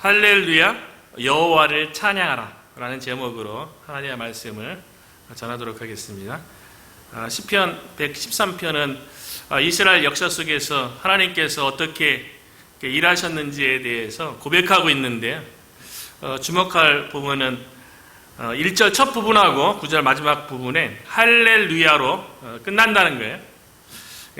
할렐루야 여호와를 찬양하라 라는 제목으로 하나님의 말씀을 전하도록 하겠습니다. 시편 113편은 이스라엘 역사 속에서 하나님께서 어떻게 일하셨는지에 대해서 고백하고 있는데, 주목할 부분은 1절 첫 부분하고 9절 마지막 부분에 할렐루야로 끝난다는 거예요.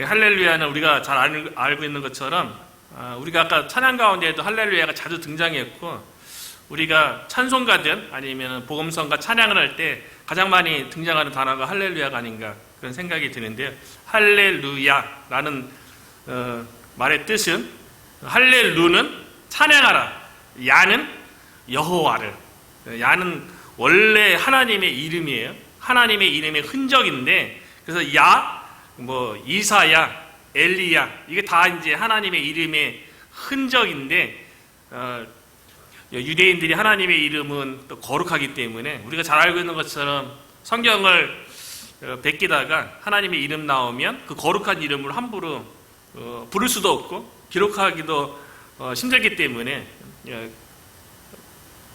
할렐루야는 우리가 잘 알고 있는 것처럼 우리가 아까 찬양 가운데에도 할렐루야가 자주 등장했고, 우리가 찬송가든 아니면 복음성가 찬양을 할 때 가장 많이 등장하는 단어가 할렐루야가 아닌가 그런 생각이 드는데요. 할렐루야라는 말의 뜻은, 할렐루는 찬양하라, 야는 여호와를. 야는 원래 하나님의 이름이에요. 하나님의 이름의 흔적인데, 그래서 야, 이사야, 엘리야, 이게 다 이제 하나님의 이름의 흔적인데, 유대인들이 하나님의 이름은 또 거룩하기 때문에 우리가 잘 알고 있는 것처럼 성경을 베끼다가 하나님의 이름 나오면 그 거룩한 이름을 함부로 부를 수도 없고 기록하기도 힘들기 때문에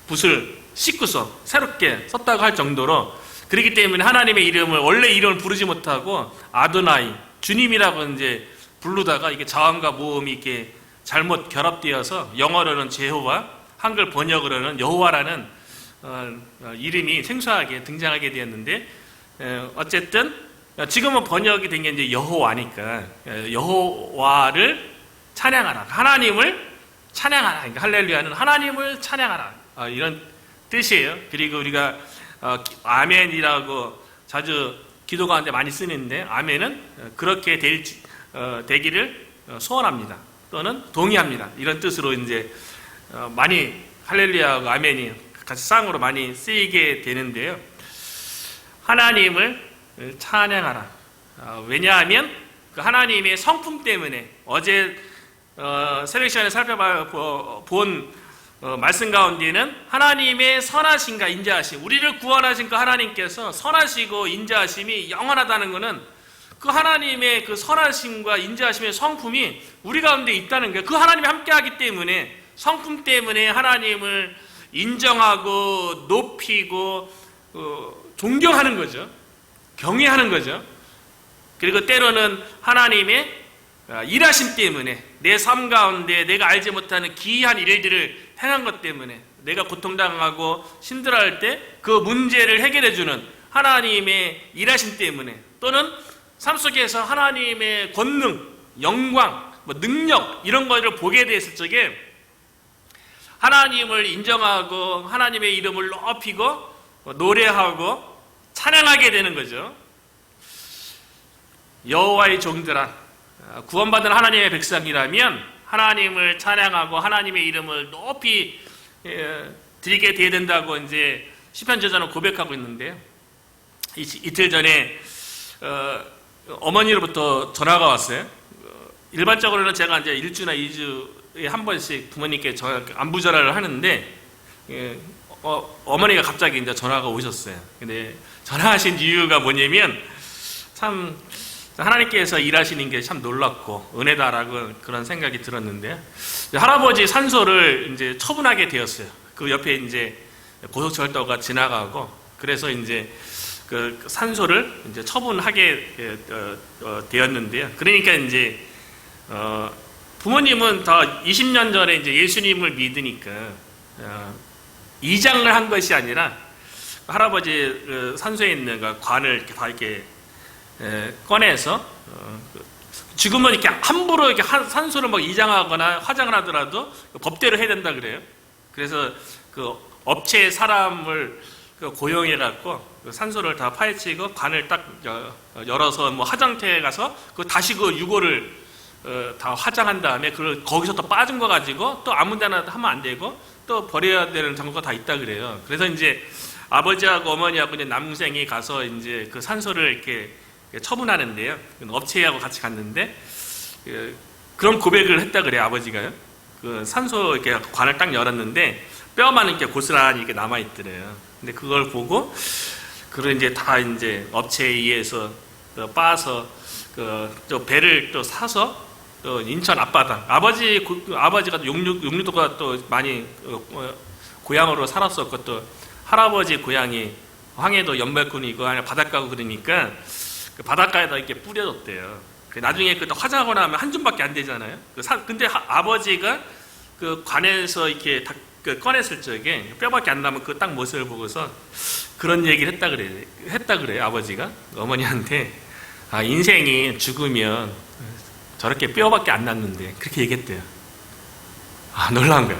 붓을 씻고서 새롭게 썼다고 할 정도로, 그렇기 때문에 하나님의 이름을 원래 이름을 부르지 못하고 아도나이, 주님이라고 이제 부르다가 이게 자음과 모음이 이렇게 잘못 결합되어서 영어로는 제호와, 한글 번역으로는 여호와라는 이름이 생소하게 등장하게 되었는데, 어쨌든 지금은 번역이 된 게 이제 여호와니까 여호와를 찬양하라, 하나님을 찬양하라. 그러니까 할렐루야는 하나님을 찬양하라, 이런 뜻이에요. 그리고 우리가 아멘이라고 자주 기도 가운데 많이 쓰는데, 아멘은 그렇게 되기를 소원합니다, 또는 동의합니다, 이런 뜻으로 이제 많이 할렐루야하고 아멘이 같이 쌍으로 많이 쓰이게 되는데요. 하나님을 찬양하라. 왜냐하면 그 하나님의 성품 때문에, 어제 새벽 시간에 살펴본 말씀 가운데는 하나님의 선하심과 인자하심, 우리를 구원하신 그 하나님께서 선하시고 인자하심이 영원하다는 것은 그 하나님의 그 선하심과 인자하심의 성품이 우리 가운데 있다는 거예요. 그 하나님이 함께하기 때문에, 성품 때문에 하나님을 인정하고 높이고 존경하는 거죠. 경외하는 거죠. 그리고 때로는 하나님의 일하심 때문에, 내 삶 가운데 내가 알지 못하는 기이한 일들을 행한 것 때문에, 내가 고통당하고 힘들어할 때 그 문제를 해결해주는 하나님의 일하심 때문에, 또는 삶 속에서 하나님의 권능, 영광, 능력, 이런 것을 보게 됐을 적에 하나님을 인정하고 하나님의 이름을 높이고 노래하고 찬양하게 되는 거죠. 여호와의 종들아, 구원받은 하나님의 백성이라면 하나님을 찬양하고 하나님의 이름을 높이 드리게 돼야 된다고 이제 시편 저자는 고백하고 있는데요. 이틀 전에 어머니로부터 전화가 왔어요. 일반적으로는 제가 이제 1주나 2주에 한 번씩 부모님께 안부 전화를 하는데, 어머니가 갑자기 이제 전화가 오셨어요. 근데 전화하신 이유가 뭐냐면, 참 하나님께서 일하시는 게 참 놀랍고 은혜다라고 그런 생각이 들었는데, 할아버지 산소를 이제 처분하게 되었어요. 그 옆에 이제 고속철도가 지나가고, 그래서 이제 그 산소를 이제 처분하게 되었는데요. 그러니까 이제 부모님은 다 20년 전에 이제 예수님을 믿으니까 이장을 한 것이 아니라 할아버지 산소에 있는 관을 이렇게 다 이렇게 꺼내서, 지금은 이렇게 함부로 이렇게 산소를 막 이장하거나 화장을 하더라도 법대로 해야 된다 그래요. 그래서 그 업체 사람을 고용해갖고 산소를 다 파헤치고 관을 딱 열어서 화장터에 가서 다시 그 유골을 다 화장한 다음에 그걸 거기서 또 빠진 거 가지고 또 아무 데나 하면 안 되고 또 버려야 되는 장소가 다 있다 그래요. 그래서 이제 아버지하고 어머니하고 이제 남동생이 가서 이제 그 산소를 이렇게 처분하는데요. 업체하고 같이 갔는데 그런 고백을 했다 그래요, 아버지가요. 그 산소 이렇게 관을 딱 열었는데 뼈만 이렇게 고스란히 이렇게 남아 있더래요. 근데 그걸 보고 그걸 이제 다 이제 업체에 의해서 빠서 또 배를 또 사서 또 인천 앞바다. 아버지가 용류도가 또 많이 고향으로 살았었고, 또 할아버지 고향이 황해도 연말군이고 바닷가고 그러니까 그 바닷가에다 이렇게 뿌려줬대요. 나중에 그 화장하고 나면 한 줌밖에 안 되잖아요. 근데 아버지가 그 관에서 이렇게 다 꺼냈을 적에 뼈밖에 안 남은 그 딱 모습을 보고서 그런 얘기를 했다 그래요. 아버지가 어머니한테. 아, 인생이 죽으면 저렇게 뼈밖에 안 남는데, 그렇게 얘기했대요. 아, 놀라운 거야.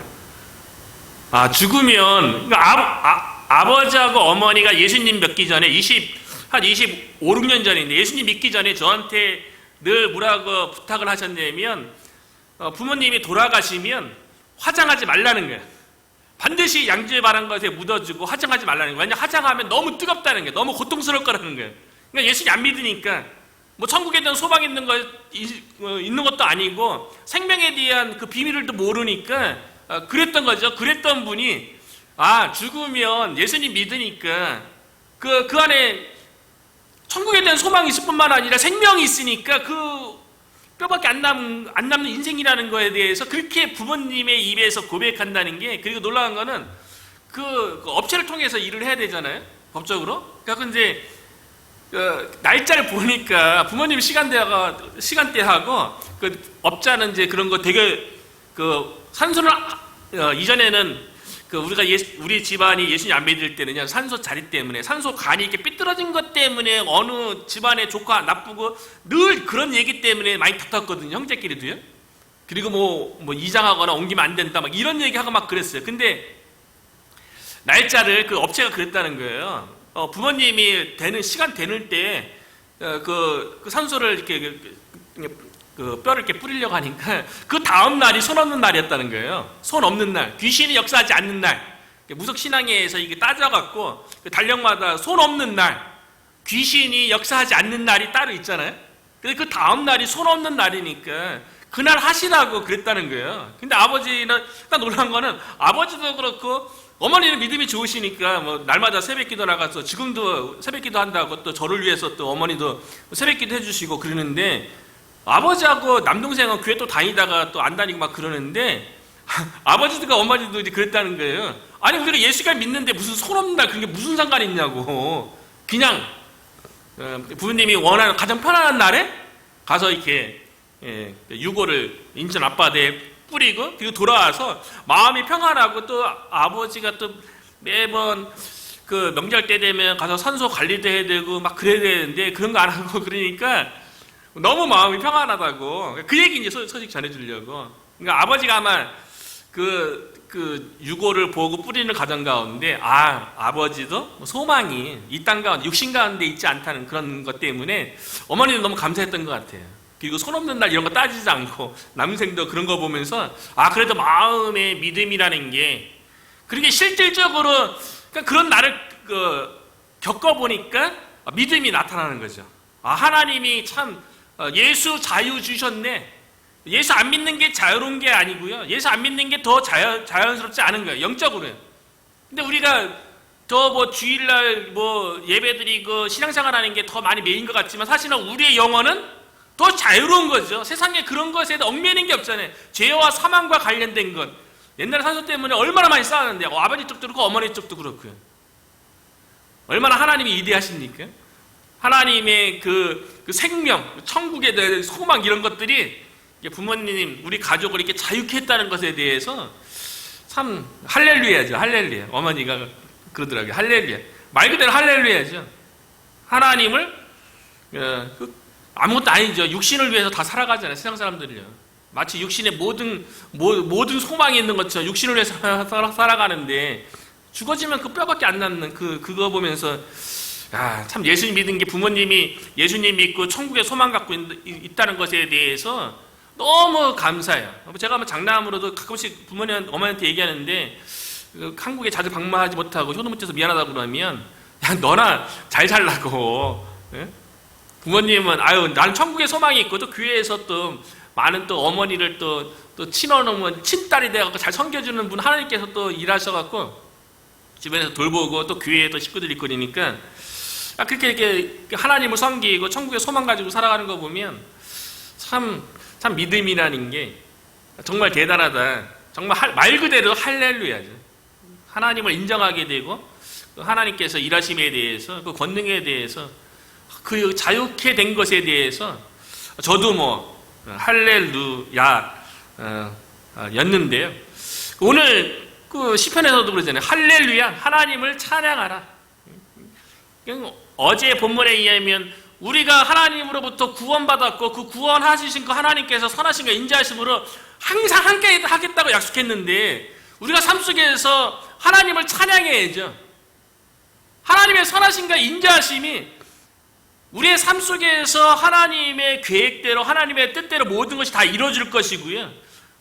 아, 죽으면, 그러니까 아버지하고 어머니가 예수님 믿기 전에 한 25, 6년 전인데, 예수님 믿기 전에 저한테 늘 뭐라고 부탁을 하셨냐면, 부모님이 돌아가시면 화장하지 말라는 거야. 반드시 양주에 바른 것에 묻어주고 화장하지 말라는 거야. 왜냐하면 화장하면 너무 뜨겁다는 거야. 너무 고통스러울 거라는 거야. 그러니까 예수님 안 믿으니까 뭐 천국에 대한 소망 있는 것도 아니고 생명에 대한 그 비밀을 또 모르니까 그랬던 거죠. 그랬던 분이 죽으면 예수님 믿으니까 그 안에 천국에 대한 소망이 있을 뿐만 아니라 생명이 있으니까 그 뼈밖에 안 남는 인생이라는 거에 대해서 그렇게 부모님의 입에서 고백한다는 게, 그리고 놀라운 거는 그 업체를 통해서 일을 해야 되잖아요. 법적으로. 그러니까 이제 날짜를 보니까 부모님 시간대하고 그 업자는 이제 그런 거 되게 산소를 이전에는 우리 집안이 예수님 안 믿을 때는 그냥 산소 자리 때문에, 산소 간이 이렇게 삐뚤어진 것 때문에 어느 집안의 조카 나쁘고 늘 그런 얘기 때문에 많이 다퉜거든요. 형제끼리도요. 그리고 뭐 이장하거나 옮기면 안 된다 막 이런 얘기하고 막 그랬어요. 근데 날짜를 그 업체가 그랬다는 거예요. 부모님이 시간 되는 때 그 산소를 이렇게 그 뼈를 이렇게 뿌리려고 하니까 그 다음 날이 손 없는 날이었다는 거예요. 손 없는 날, 귀신이 역사하지 않는 날. 무속 신앙에서 이게 따져갖고 그 달력마다 손 없는 날, 귀신이 역사하지 않는 날이 따로 있잖아요. 근데 그 다음 날이 손 없는 날이니까 그날 하시라고 그랬다는 거예요. 근데 아버지는 딱 놀란 거는 아버지도 그렇고 어머니는 믿음이 좋으시니까 뭐 날마다 새벽기도 나가서 지금도 새벽기도 한다고 또 저를 위해서 또 어머니도 새벽기도 해주시고 그러는데, 아버지하고 남동생은 교회 또 다니다가 또 안 다니고 막 그러는데 아버지들과 어머니도 이제 그랬다는 거예요. 아니 우리가 예수가 믿는데 무슨 손 없는 날 그런 게 무슨 상관이 있냐고. 그냥 부모님이 원하는 가장 편안한 날에 가서 이렇게 유골을 인천 앞바다에 뿌리고 그리고 돌아와서 마음이 평안하고, 또 아버지가 또 매번 그 명절 때 되면 가서 산소 관리도 해야 되고 막 그래야 되는데 그런 거 안 하고 그러니까 너무 마음이 평안하다고. 그 얘기 이제 소식 전해주려고. 그러니까 아버지가 아마 그 유골을 보고 뿌리는 가정 가운데 아버지도 소망이 이 땅 가운데 육신 가운데 있지 않다는 그런 것 때문에 어머니는 너무 감사했던 것 같아요. 그리고 손 없는 날 이런 거 따지지 않고 남생도 그런 거 보면서 그래도 마음의 믿음이라는 게, 그렇게 실질적으로 그러니까 그런 날을 겪어보니까 믿음이 나타나는 거죠. 하나님이 참 예수 자유 주셨네. 예수 안 믿는 게 자유로운 게 아니고요. 예수 안 믿는 게 더 자연스럽지 않은 거예요. 영적으로요. 근데 우리가 더 뭐 주일날 뭐 예배드리고 신앙생활 하는 게 더 많이 메인 것 같지만 사실은 우리의 영혼은 더 자유로운 거죠. 세상에 그런 것에 얽매이는 게 없잖아요. 죄와 사망과 관련된 것. 옛날에 산소 때문에 얼마나 많이 싸웠는데 아버지 쪽도 그렇고 어머니 쪽도 그렇고요. 얼마나 하나님이 위대하십니까? 하나님의 그 생명, 천국에 대한 소망 이런 것들이 부모님, 우리 가족을 이렇게 자유케 했다는 것에 대해서 참 할렐루야죠. 할렐루야. 어머니가 그러더라고요. 할렐루야. 말 그대로 할렐루야죠. 하나님을 아무것도 아니죠. 육신을 위해서 다 살아가잖아요. 세상 사람들이요. 마치 육신에 모든 소망이 있는 것처럼 육신을 위해서 살아가는데 죽어지면 그 뼈밖에 안 남는 그거 보면서 참 예수님 믿은 게, 부모님이 예수님 믿고 천국에 소망 갖고 있다는 것에 대해서 너무 감사해요. 제가 장난으로도 가끔씩 부모님, 어머니한테 얘기하는데 한국에 자주 방문하지 못하고 효도 못해서 미안하다고 그러면 너나 잘 살라고. 부모님은 나는 천국에 소망이 있고 또 교회에서 또 많은 또 어머니를 또 친어머니, 친딸이 돼갖고 잘 섬겨주는 분 하나님께서 또 일하셔갖고 주변에서 돌보고 또 교회에 또 식구들이 있고 그러니까 그렇게 이렇게 하나님을 섬기고 천국의 소망 가지고 살아가는 거 보면 참 참 믿음이라는 게 정말 대단하다. 정말 말 그대로 할렐루야죠. 하나님을 인정하게 되고 하나님께서 일하심에 대해서 그 권능에 대해서 그 자유케 된 것에 대해서 저도 뭐 할렐루야 였는데요. 오늘 그 시편에서도 그러잖아요. 할렐루야, 하나님을 찬양하라. 어제 본문에 의하면 우리가 하나님으로부터 구원받았고 그 구원하시신 그 하나님께서 선하신 거 인자하심으로 항상 함께 하겠다고 약속했는데 우리가 삶 속에서 하나님을 찬양해야죠. 하나님의 선하심과 인자하심이 우리의 삶 속에서 하나님의 계획대로 하나님의 뜻대로 모든 것이 다 이루어질 것이고요.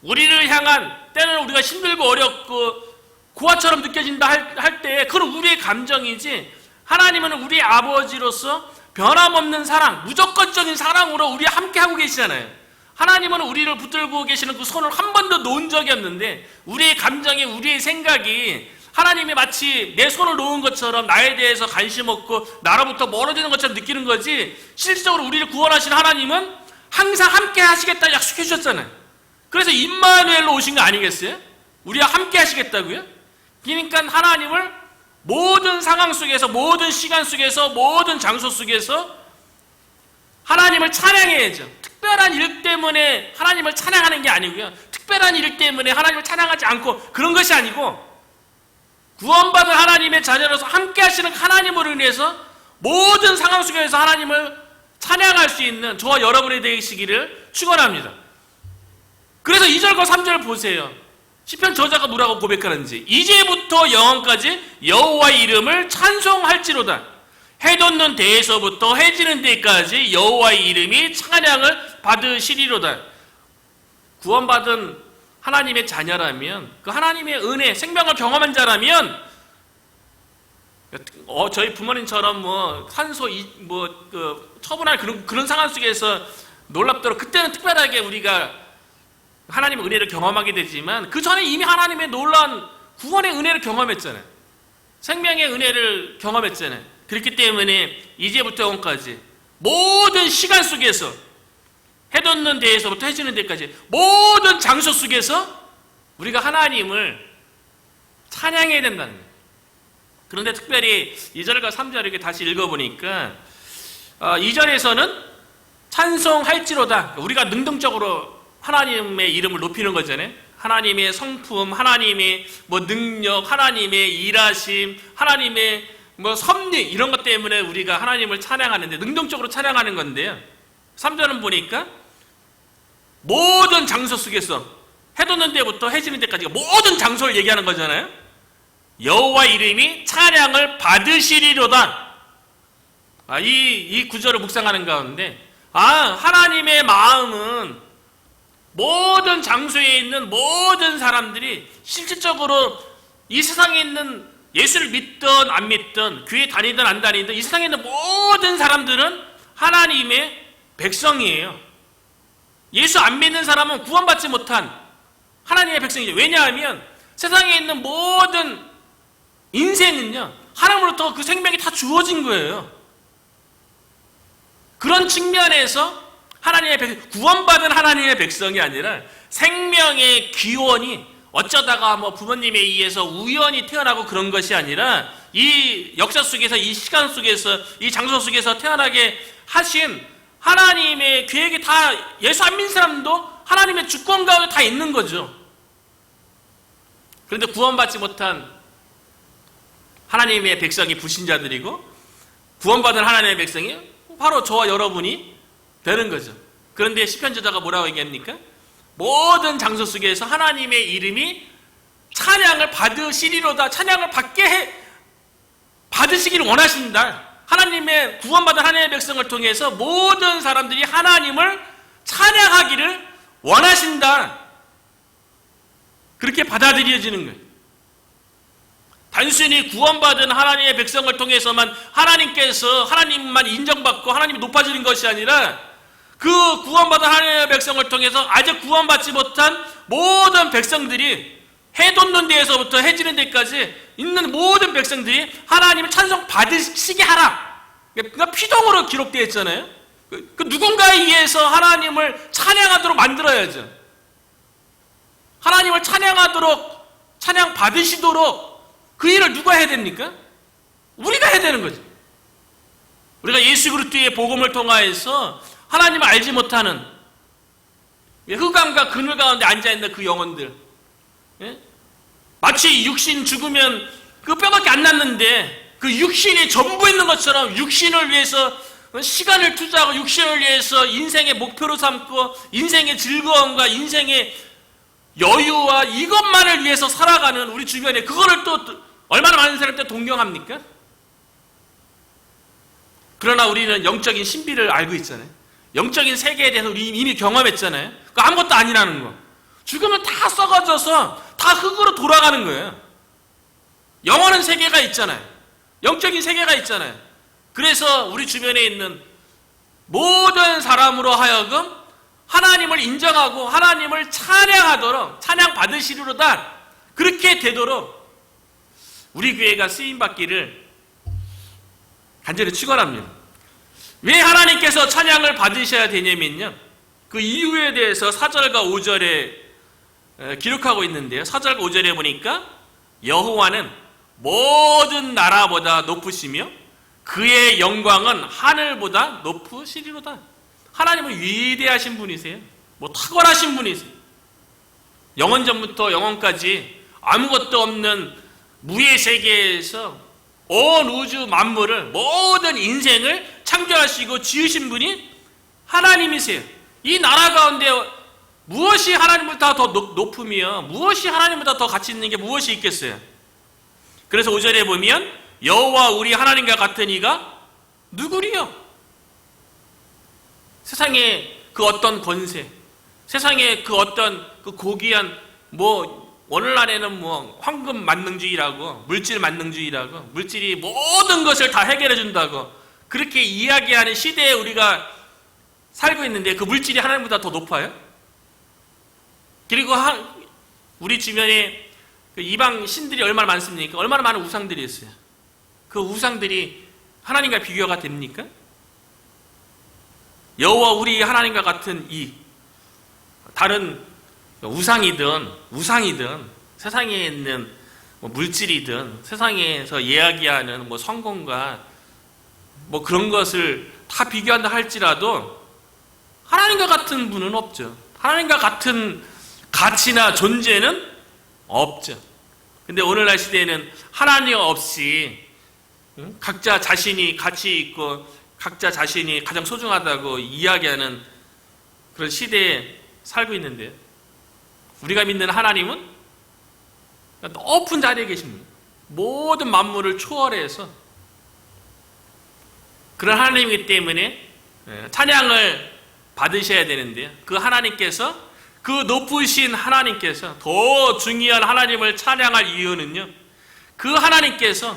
우리를 향한 때는 우리가 힘들고 어렵고 고아처럼 느껴진다 할 때 그건 우리의 감정이지 하나님은 우리 아버지로서 변함없는 사랑, 무조건적인 사랑으로 우리 함께 하고 계시잖아요. 하나님은 우리를 붙들고 계시는 그 손을 한 번도 놓은 적이 없는데 우리의 감정이 우리의 생각이 하나님이 마치 내 손을 놓은 것처럼 나에 대해서 관심 없고 나로부터 멀어지는 것처럼 느끼는 거지 실질적으로 우리를 구원하신 하나님은 항상 함께 하시겠다 약속해 주셨잖아요. 그래서 임마누엘로 오신 거 아니겠어요? 우리와 함께 하시겠다고요? 그러니까 하나님을 모든 상황 속에서 모든 시간 속에서 모든 장소 속에서 하나님을 찬양해야죠. 특별한 일 때문에 하나님을 찬양하는 게 아니고요. 특별한 일 때문에 하나님을 찬양하지 않고 그런 것이 아니고 구원받은 하나님의 자녀로서 함께 하시는 하나님으로 인해서 모든 상황 속에서 하나님을 찬양할 수 있는 저와 여러분이 되시기를 축원합니다. 그래서 2절과 3절 보세요. 시편 저자가 뭐라고 고백하는지 이제부터 영원까지 여호와의 이름을 찬송할지로다. 해 돋는 데에서부터 해 지는 데까지 여호와의 이름이 찬양을 받으시리로다. 구원받은 하나님의 자녀라면 그 하나님의 은혜, 생명을 경험한 자라면 저희 부모님처럼 뭐 산소 처분할 그런 상황 속에서 놀랍도록 그때는 특별하게 우리가 하나님의 은혜를 경험하게 되지만 그 전에 이미 하나님의 놀라운 구원의 은혜를 경험했잖아요. 생명의 은혜를 경험했잖아요. 그렇기 때문에 이제부터 영원까지 모든 시간 속에서 해 돋는 데에서부터 해 지는 데까지 모든 장소 속에서 우리가 하나님을 찬양해야 된다는 거예요. 그런데 특별히 2절과 3절 이렇게 다시 읽어보니까 2절에서는 찬송할지로다. 우리가 능동적으로 하나님의 이름을 높이는 거잖아요. 하나님의 성품, 하나님의 능력, 하나님의 일하심, 하나님의 섭리 이런 것 때문에 우리가 하나님을 찬양하는데 능동적으로 찬양하는 건데요. 3절은 보니까 모든 장소 속에서 해 돋는 데부터 해 지는 데까지 모든 장소를 얘기하는 거잖아요. 여호와 이름이 찬양을 받으시리로다. 이 구절을 묵상하는 가운데 하나님의 마음은 모든 장소에 있는 모든 사람들이 실질적으로 이 세상에 있는 예수를 믿든 안 믿든 교회 다니든 안 다니든 이 세상에 있는 모든 사람들은 하나님의 백성이에요. 예수 안 믿는 사람은 구원받지 못한 하나님의 백성이죠. 왜냐하면 세상에 있는 모든 인생은요 하나님으로부터 그 생명이 다 주어진 거예요. 그런 측면에서 하나님의 구원받은 하나님의 백성이 아니라 생명의 기원이 어쩌다가 부모님에 의해서 우연히 태어나고 그런 것이 아니라 이 역사 속에서 이 시간 속에서 이 장소 속에서 태어나게 하신 하나님의 계획이 다 예수 안 믿는 사람도 하나님의 주권 가운데 다 있는 거죠. 그런데 구원받지 못한 하나님의 백성이 불신자들이고 구원받은 하나님의 백성이 바로 저와 여러분이 되는 거죠. 그런데 시편 저자가 뭐라고 얘기합니까? 모든 장소 속에서 하나님의 이름이 찬양을 받으시리로다. 찬양을 받으시기를 원하신다. 하나님의 구원받은 하나님의 백성을 통해서 모든 사람들이 하나님을 찬양하기를 원하신다. 그렇게 받아들여지는 거예요. 단순히 구원받은 하나님의 백성을 통해서만 하나님만 인정받고 하나님이 높아지는 것이 아니라 그 구원받은 하나님의 백성을 통해서 아직 구원받지 못한 모든 백성들이 해 돋는 데에서부터 해 지는 데까지 있는 모든 백성들이 하나님을 찬송 받으시게 하라. 그러니까 피동으로 기록되어 있잖아요. 그 누군가에 의해서 하나님을 찬양하도록 만들어야죠. 하나님을 찬양하도록, 찬양 받으시도록 그 일을 누가 해야 됩니까? 우리가 해야 되는 거죠. 우리가 예수 그리스도의 복음을 통하여서 하나님을 알지 못하는 흑암과 그늘 가운데 앉아있는 그 영혼들, 예? 마치 육신 죽으면 그 뼈밖에 안 남는데 그 육신이 전부 있는 것처럼 육신을 위해서 시간을 투자하고 육신을 위해서 인생의 목표로 삼고 인생의 즐거움과 인생의 여유와 이것만을 위해서 살아가는 우리 주변에, 그거를 또 얼마나 많은 사람들 동경합니까? 그러나 우리는 영적인 신비를 알고 있잖아요. 영적인 세계에 대해서 우리 이미 경험했잖아요. 그 아무것도 아니라는 거. 죽으면 다 썩어져서 다 흙으로 돌아가는 거예요. 영원한 세계가 있잖아요. 영적인 세계가 있잖아요. 그래서 우리 주변에 있는 모든 사람으로 하여금 하나님을 인정하고 하나님을 찬양하도록, 찬양 받으시리로다, 그렇게 되도록 우리 교회가 쓰임받기를 간절히 축원합니다. 왜 하나님께서 찬양을 받으셔야 되냐면요, 그 이유에 대해서 4절과 5절에 기록하고 있는데요. 4절과 5절에 보니까 여호와는 모든 나라보다 높으시며 그의 영광은 하늘보다 높으시리로다. 하나님은 위대하신 분이세요. 뭐 탁월하신 분이세요. 영원전부터 영원까지 아무것도 없는 무의 세계에서 온 우주 만물을, 모든 인생을 창조하시고 지으신 분이 하나님이세요. 이 나라 가운데 무엇이 하나님보다 더 높으며 무엇이 하나님보다 더 가치 있는 게 무엇이 있겠어요? 그래서 5절에 보면 여호와 우리 하나님과 같은 이가 누구리요? 세상에 그 어떤 권세, 세상에 그 어떤 그 고귀한, 뭐 오늘날에는 뭐 황금 만능주의라고, 물질 만능주의라고, 물질이 모든 것을 다 해결해 준다고 그렇게 이야기하는 시대에 우리가 살고 있는데 그 물질이 하나님보다 더 높아요? 그리고 우리 주변에 그 이방 신들이 얼마나 많습니까? 얼마나 많은 우상들이 있어요. 그 우상들이 하나님과 비교가 됩니까? 여호와 우리 하나님과 같은 이 다른 우상이든 세상에 있는 뭐 물질이든 세상에서 이야기하는 뭐 성공과 뭐 그런 것을 다 비교한다 할지라도 하나님과 같은 분은 없죠. 하나님과 같은 가치나 존재는 없죠. 근데 오늘날 시대에는 하나님 없이 각자 자신이 가치 있고 각자 자신이 가장 소중하다고 이야기하는 그런 시대에 살고 있는데요. 우리가 믿는 하나님은 높은 자리에 계십니다. 모든 만물을 초월해서 그런 하나님이기 때문에 찬양을 받으셔야 되는데요. 그 하나님께서, 그 높으신 하나님께서, 더 중요한 하나님을 찬양할 이유는요, 그 하나님께서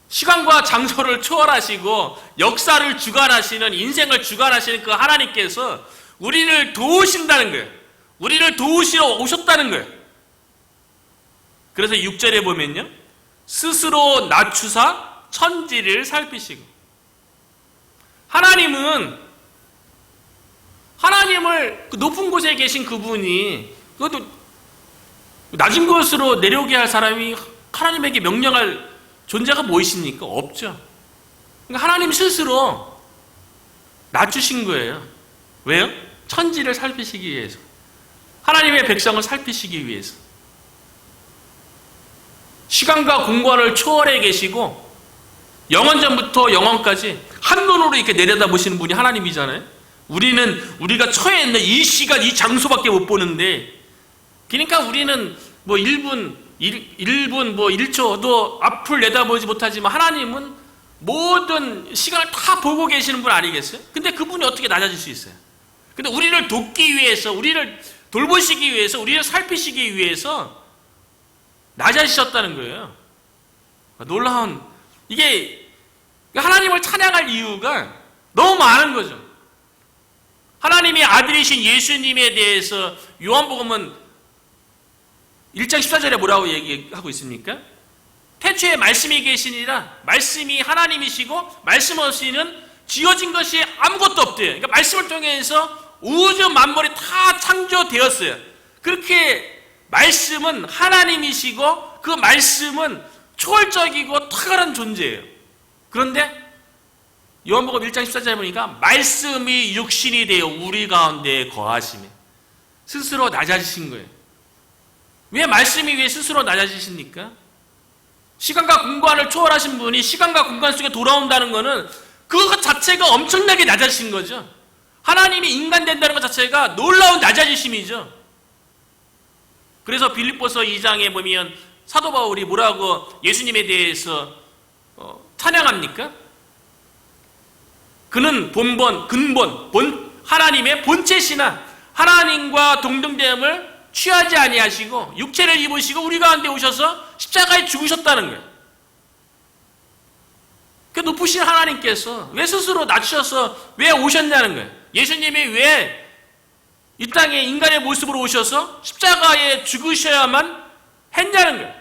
시간과 장소를 초월하시고 역사를 주관하시는, 인생을 주관하시는 그 하나님께서 우리를 도우신다는 거예요. 우리를 도우시러 오셨다는 거예요. 그래서 6절에 보면요, 스스로 낮추사 천지를 살피시고, 하나님을 그 높은 곳에 계신 그분이 그것도 낮은 곳으로 내려오게 할 사람이 하나님에게 명령할 존재가 무엇입니까? 없죠. 그러니까 하나님 스스로 낮추신 거예요. 왜요? 천지를 살피시기 위해서, 하나님의 백성을 살피시기 위해서. 시간과 공간을 초월해 계시고 영원전부터 영원까지 한눈으로 이렇게 내려다보시는 분이 하나님이잖아요. 우리가 처해 있는 이 시간, 이 장소밖에 못 보는데, 그러니까 우리는 뭐 1분, 뭐 1초도 앞을 내다보지 못하지만 하나님은 모든 시간을 다 보고 계시는 분 아니겠어요? 근데 그분이 어떻게 낮아질 수 있어요? 근데 우리를 돕기 위해서, 우리를 돌보시기 위해서, 우리를 살피시기 위해서 낮아지셨다는 거예요. 놀라운, 이게 하나님을 찬양할 이유가 너무 많은 거죠. 하나님의 아들이신 예수님에 대해서 요한복음은 1장 14절에 뭐라고 얘기하고 있습니까? 태초에 말씀이 계시니라, 말씀이 하나님이시고 말씀 없이는 지어진 것이 아무것도 없대요. 그러니까 말씀을 통해서 우주 만물이 다 창조되었어요. 그렇게 말씀은 하나님이시고 그 말씀은 초월적이고 탁월한 존재예요. 그런데 요한복음 1장 14절에 보니까 말씀이 육신이 되어 우리 가운데 거하시며 스스로 낮아지신 거예요. 왜 말씀이 왜 스스로 낮아지십니까? 시간과 공간을 초월하신 분이 시간과 공간 속에 돌아온다는 것은 그것 자체가 엄청나게 낮아지신 거죠. 하나님이 인간 된다는 것 자체가 놀라운 낮아지심이죠. 그래서 빌립보서 2장에 보면 사도 바울이 뭐라고 예수님에 대해서 찬양합니까? 그는 근본, 하나님의 본체시나 하나님과 동등됨을 취하지 아니하시고 육체를 입으시고 우리 가운데 오셔서 십자가에 죽으셨다는 거예요. 그 높으신 하나님께서 왜 스스로 낮추셔서 왜 오셨냐는 거예요. 예수님이 왜 이 땅에 인간의 모습으로 오셔서 십자가에 죽으셔야만 했냐는 거예요.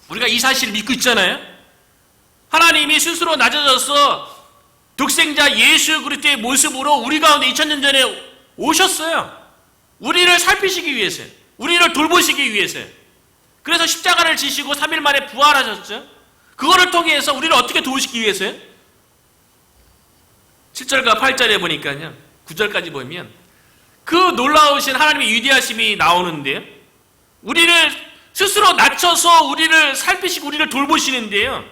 우리가 이 사실을 믿고 있잖아요. 하나님이 스스로 낮아져서 독생자 예수 그리스도의 모습으로 우리 가운데 2000년 전에 오셨어요. 우리를 살피시기 위해서요. 우리를 돌보시기 위해서요. 그래서 십자가를 지시고 3일 만에 부활하셨죠. 그거를 통해서 우리를 어떻게 도우시기 위해서요? 7절과 8절에 보니까요. 9절까지 보면 그 놀라우신 하나님의 위대하심이 나오는데요. 우리를 스스로 낮춰서 우리를 살피시고 우리를 돌보시는데요.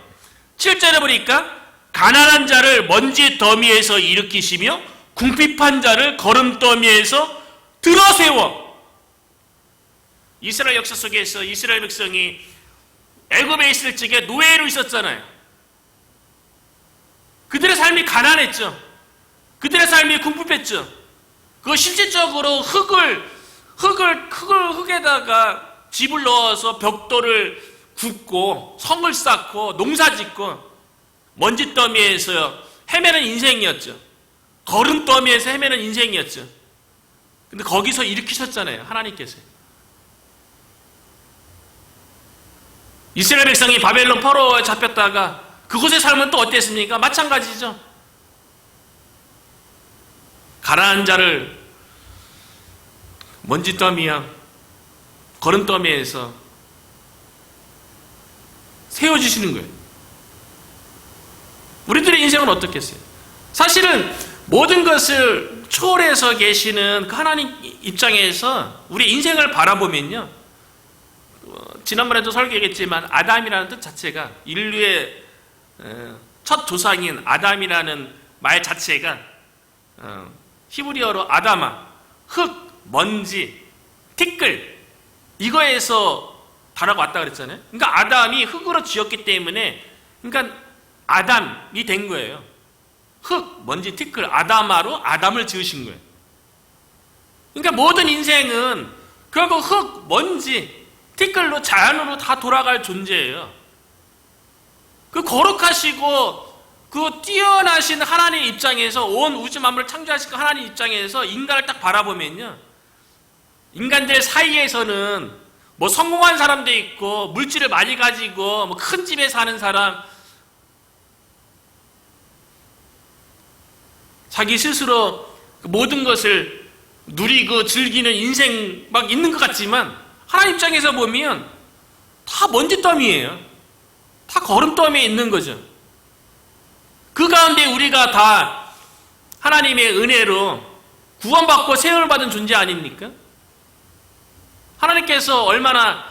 7절에 보니까 가난한 자를 먼지 더미에서 일으키시며 궁핍한 자를 거름더미에서 들어세워. 이스라엘 역사 속에서 이스라엘 백성이 애굽에 있을 적에 노예로 있었잖아요. 그들의 삶이 가난했죠. 그들의 삶이 궁핍했죠. 그 실질적으로 흙에다가 집을 넣어서 벽돌을 굽고 성을 쌓고 농사짓고 먼지더미에서 헤매는 인생이었죠. 거름더미에서 헤매는 인생이었죠. 근데 거기서 일으키셨잖아요. 하나님께서. 이스라엘 백성이 바벨론 포로에 잡혔다가 그곳의 삶은 또 어땠습니까? 마찬가지죠. 가난한 자를 먼지더미야 거름더미에서 세워주시는 거예요. 우리들의 인생은 어떻겠어요? 사실은 모든 것을 초월해서 계시는 그 하나님 입장에서 우리 인생을 바라보면요. 지난번에도 설교했지만 아담이라는 뜻 자체가 인류의 첫 조상인 아담이라는 말 자체가 히브리어로 아다마, 흙, 먼지, 티끌 이거에서 다라고 왔다 그랬잖아요. 그러니까 아담이 흙으로 지었기 때문에 그러니까 아담이 된 거예요. 흙, 먼지, 티끌, 아다마로 아담을 지으신 거예요. 그러니까 모든 인생은 결국 흙, 먼지, 티끌로 자연으로 다 돌아갈 존재예요. 그 거룩하시고 그 뛰어나신 하나님 입장에서 온 우주 만물을 창조하신 그 하나님 입장에서 인간을 딱 바라보면요. 인간들 사이에서는 뭐 성공한 사람도 있고 물질을 많이 가지고 뭐 큰 집에 사는 사람 자기 스스로 모든 것을 누리고 즐기는 인생 막 있는 것 같지만 하나님 입장에서 보면 다 먼지더미예요. 다 거름더미에 있는 거죠. 그 가운데 우리가 다 하나님의 은혜로 구원받고 세움을 받은 존재 아닙니까? 하나님께서 얼마나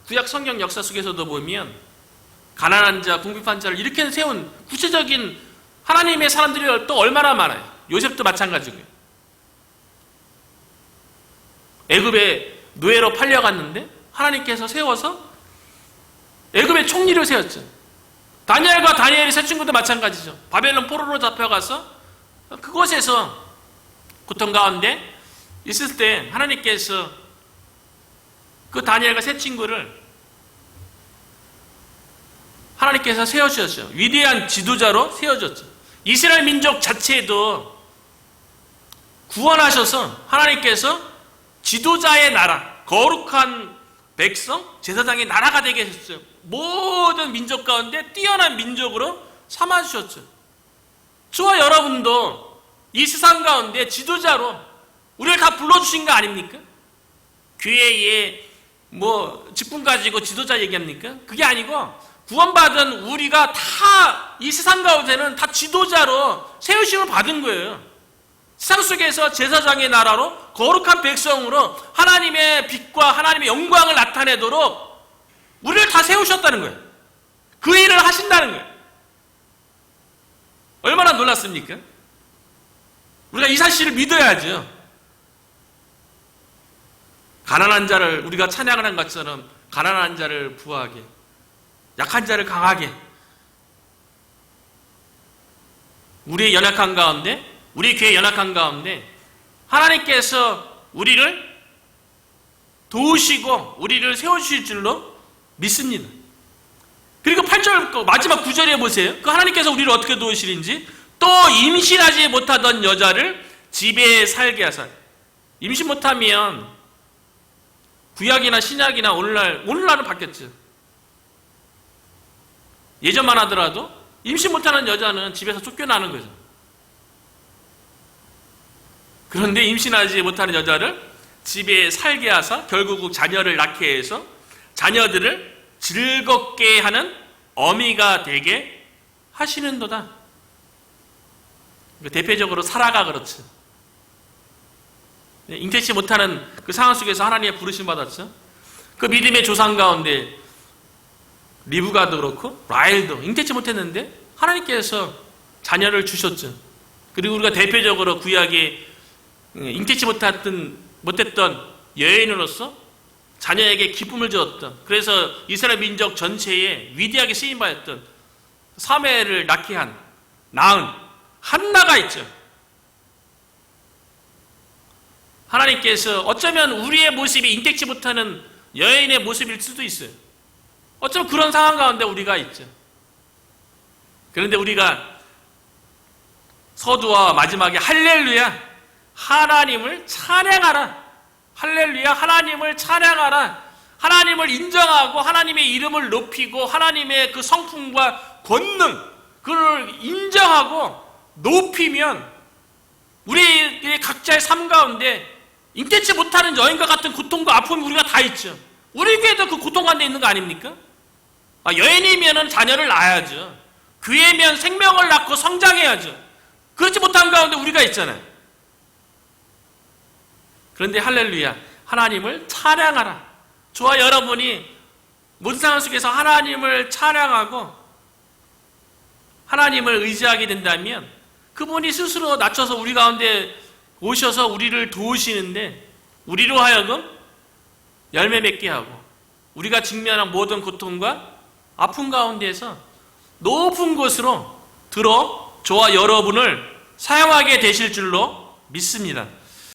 구약 성경 역사 속에서도 보면 가난한 자, 궁핍한 자를 이렇게 세운 구체적인 하나님의 사람들이 또 얼마나 많아요. 요셉도 마찬가지고요. 애굽에 노예로 팔려갔는데 하나님께서 세워서 애굽의 총리를 세웠죠. 다니엘과 다니엘의 세 친구도 마찬가지죠. 바벨론 포로로 잡혀가서 그곳에서 고통 가운데 있을 때 하나님께서 그 다니엘과 세 친구를 하나님께서 세워주셨죠. 위대한 지도자로 세워줬죠. 이스라엘 민족 자체도 구원하셔서 하나님께서 지도자의 나라, 거룩한 백성, 제사장의 나라가 되게 하셨죠. 모든 민족 가운데 뛰어난 민족으로 삼아주셨죠. 저와 여러분도 이 세상 가운데 지도자로 우리를 다 불러주신 거 아닙니까? 교회에 뭐 직분 가지고 지도자 얘기합니까? 그게 아니고 구원받은 우리가 다 이 세상 가운데는 다 지도자로 세우심을 받은 거예요. 세상 속에서 제사장의 나라로 거룩한 백성으로 하나님의 빛과 하나님의 영광을 나타내도록 우리를 다 세우셨다는 거예요. 그 일을 하신다는 거예요. 얼마나 놀랐습니까? 우리가 이 사실을 믿어야죠. 가난한 자를 우리가 찬양을 한 것처럼 가난한 자를 부하게, 약한 자를 강하게, 우리의 연약한 가운데, 우리 교회 연약한 가운데 하나님께서 우리를 도우시고 우리를 세워주실 줄로 믿습니다. 그리고 8절 마지막 9절에 보세요. 그 하나님께서 우리를 어떻게 도우시는지, 또 임신하지 못하던 여자를 집에 살게 하사. 임신 못하면 구약이나 신약이나 오늘날은 바뀌었죠. 예전만 하더라도 임신 못하는 여자는 집에서 쫓겨나는 거죠. 그런데 임신하지 못하는 여자를 집에 살게 하사 결국 자녀를 낳게 해서 자녀들을 즐겁게 하는 어미가 되게 하시는도다. 대표적으로 사라가 그렇죠. 잉태치 못하는 그 상황 속에서 하나님의 부르심 받았죠. 그 믿음의 조상 가운데 리브가도 그렇고 라헬도 잉태치 못했는데 하나님께서 자녀를 주셨죠. 그리고 우리가 대표적으로 구약에 잉태치 못했던 여인으로서 자녀에게 기쁨을 주었던, 그래서 이스라엘 민족 전체에 위대하게 쓰임받았던 사무엘을 낳은 한나가 있죠. 하나님께서 어쩌면 우리의 모습이 잉태치 못하는 여인의 모습일 수도 있어요. 어쩌면 그런 상황 가운데 우리가 있죠. 그런데 우리가 서두와 마지막에 할렐루야, 하나님을 찬양하라, 할렐루야, 하나님을 찬양하라, 하나님을 인정하고 하나님의 이름을 높이고 하나님의 그 성품과 권능, 그걸 인정하고 높이면 우리의 각자의 삶 가운데 잉태치 못하는 여인과 같은 고통과 아픔이 우리가 다 있죠. 우리 교회도 그 고통 가운데 있는 거 아닙니까? 여인이면 자녀를 낳아야죠. 교회면 생명을 낳고 성장해야죠. 그렇지 못한 가운데 우리가 있잖아요. 그런데 할렐루야, 하나님을 찬양하라. 저와 여러분이 모든 상황 속에서 하나님을 찬양하고 하나님을 의지하게 된다면 그분이 스스로 낮춰서 우리 가운데 오셔서 우리를 도우시는데, 우리로 하여금 열매 맺게 하고 우리가 직면한 모든 고통과 아픔 가운데에서 높은 곳으로 들어 저와 여러분을 사용하게 되실 줄로 믿습니다.